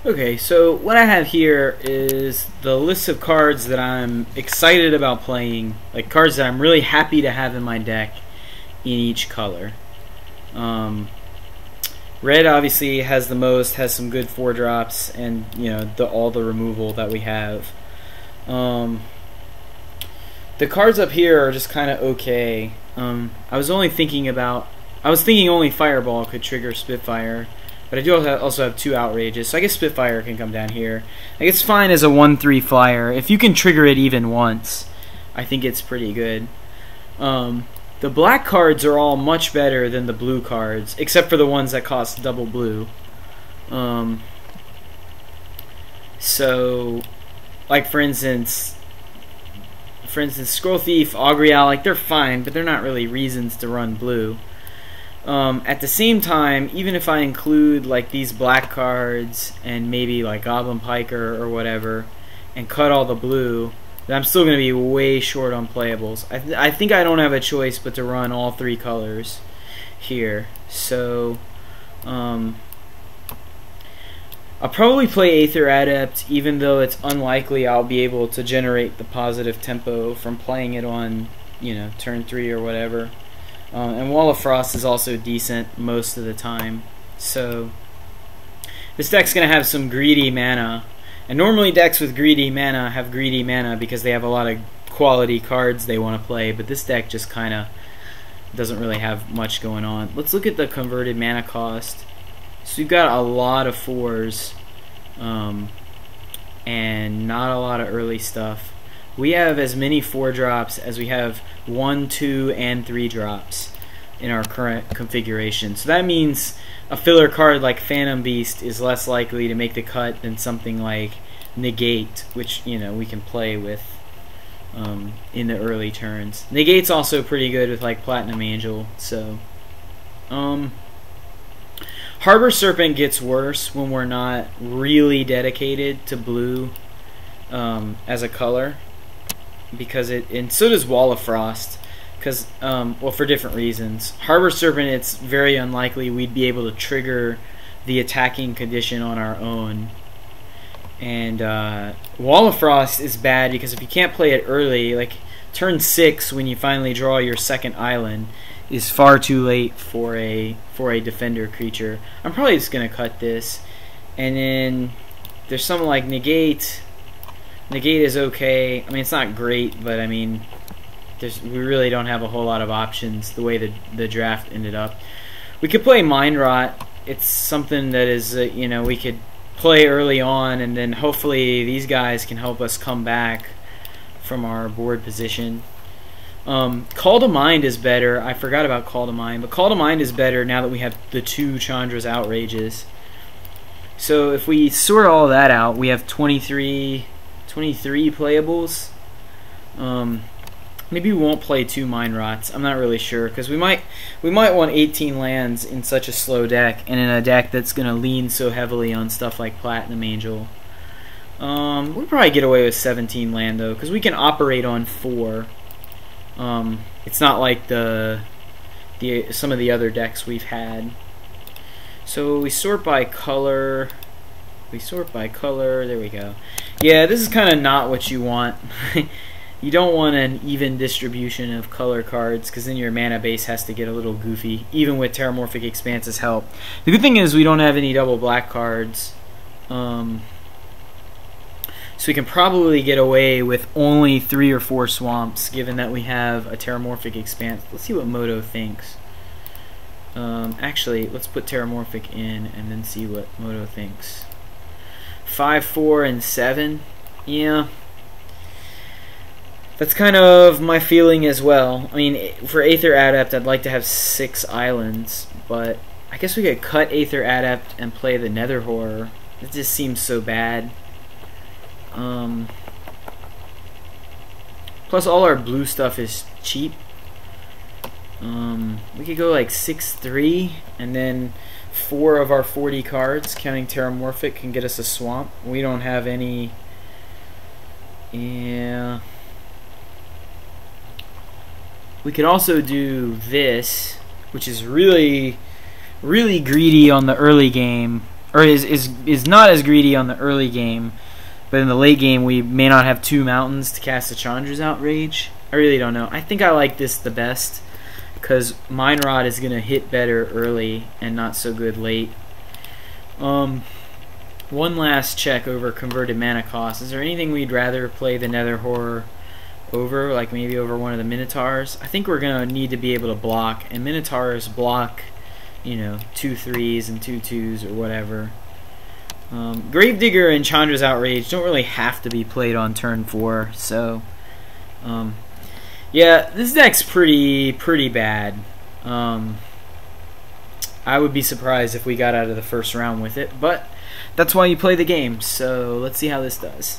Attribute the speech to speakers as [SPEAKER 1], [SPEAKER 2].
[SPEAKER 1] Okay, so what I have here is the list of cards that I'm excited about playing, like cards that I'm really happy to have in my deck in each color. Red obviously has the most, has some good 4-drops, and you know all the removal that we have. The cards up here are just kind of okay. I was thinking only Fireball could trigger Spitfire, but I do also have 2 Outrages, so I guess Spitfire can come down here. Like, it's fine as a 1/3 flyer. If you can trigger it even once, I think it's pretty good. The black cards are all much better than the blue cards, except for the ones that cost double blue. So, like for instance, Scroll Thief, Augury Owl, like they're fine, but they're not really reasons to run blue. At the same time, even if I include like these black cards and maybe like Goblin Piker or whatever, and cut all the blue, then I'm still going to be way short on playables. I think I don't have a choice but to run all 3 colors here. So, I'll probably play Aether Adept, even though it's unlikely I'll be able to generate the positive tempo from playing it on, you know, turn 3 or whatever. And Wall of Frost is also decent most of the time. So this deck's going to have some greedy mana. And normally decks with greedy mana have greedy mana because they have a lot of quality cards they want to play. But this deck just kind of doesn't really have much going on. Let's look at the converted mana cost. So we've got a lot of 4s and not a lot of early stuff. We have as many 4-drops as we have 1, 2, and 3 drops in our current configuration. So that means a filler card like Phantom Beast is less likely to make the cut than something like Negate, which, you know, we can play with in the early turns. Negate's also pretty good with like Platinum Angel. So Harbor Serpent gets worse when we're not really dedicated to blue as a color, because and so does Wall of Frost, because well, for different reasons. Harbor Serpent, it's very unlikely we'd be able to trigger the attacking condition on our own, and Wall of Frost is bad because if you can't play it early, like turn 6 when you finally draw your second island, is far too late for a defender creature. I'm probably just gonna cut this, and then there's something like Negate. Negate is okay. I mean, it's not great, but I mean, we really don't have a whole lot of options the way the draft ended up. We could play Mind Rot. It's something that is, you know, we could play early on, and then hopefully these guys can help us come back from our board position. Call to Mind is better. I forgot about Call to Mind, but Call to Mind is better now that we have the 2 Chandra's Outrages. So if we sort all that out, we have 23 playables. Maybe we won't play 2 Mind Rots. I'm not really sure, because we might want 18 lands in such a slow deck, and in a deck that's going to lean so heavily on stuff like Platinum Angel. We'll probably get away with 17 land though, because we can operate on 4. It's not like some of the other decks we've had. So we sort by color. There we go. Yeah, this is kind of not what you want. You don't want an even distribution of color cards, because then your mana base has to get a little goofy, even with Terramorphic Expanse's help. The good thing is we don't have any double black cards, so we can probably get away with only 3 or 4 swamps, given that we have a Terramorphic Expanse. Let's see what Moto thinks. Actually, let's put Terramorphic in and then see what Moto thinks. 5, 4, and 7. Yeah, that's kind of my feeling as well. I mean, for Aether Adept, I'd like to have 6 islands, but I guess we could cut Aether Adept and play the Nether Horror. It just seems so bad. Plus, all our blue stuff is cheap. We could go like 6-3, and then 4 of our 40 cards, counting Terramorphic, can get us a swamp. We don't have any. Yeah. We could also do this, which is really, really greedy on the early game, or is not as greedy on the early game, but in the late game we may not have 2 mountains to cast a Chandra's Outrage. I really don't know. I think I like this the best because Mine Rod is gonna hit better early and not so good late. One last check over converted mana cost. Is there anything we'd rather play the Nether Horror over, like maybe over one of the Minotaurs? I think we're gonna need to be able to block, and Minotaurs block, you know, 2 3s and 2 2s or whatever. Gravedigger and Chandra's Outrage don't really have to be played on turn 4, so yeah, this deck's pretty bad. I would be surprised if we got out of the first round with it, but that's why you play the game, so let's see how this does.